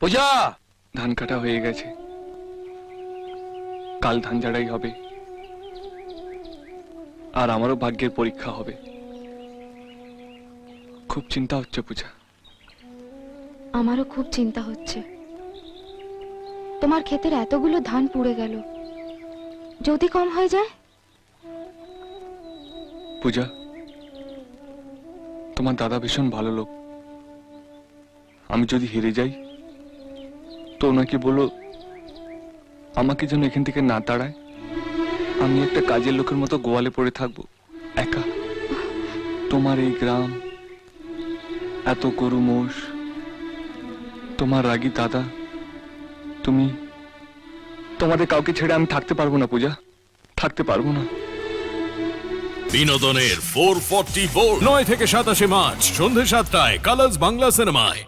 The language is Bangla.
পূজা, ধান কাটা হয়ে গেছে, কাল ধান ঝাড়াই হবে, আর আমারও ভাগ্যের পরীক্ষা হবে। খুব চিন্তা হচ্ছে পূজা। আমারও খুব চিন্তা হচ্ছে। তোমার ক্ষেতের এতগুলো ধান পুড়ে গেল, যদি কম হয়ে যায়। পূজা, তোমার দাদা ভীষণ ভালো লোক। আমি যদি হেরে যাই তো ওনাকে বলো আমাকে যেন এখান থেকে না তাড়ায়। আমি একটা কাজের লোকের মতো গোয়ালে পড়ে থাকবো একা। তোমার এই গ্রাম, এত গরু মোষ, তোমার রাগী দাদা, তুমি, তোমাদের কাউকে ছেড়ে আমি থাকতে পারবো না পূজা, থাকতে পারবো না। বিনোদনের 444 9 থেকে 27 মার্চ সন্ধ্যে 7টায় কালার্স বাংলা সিনেমায়।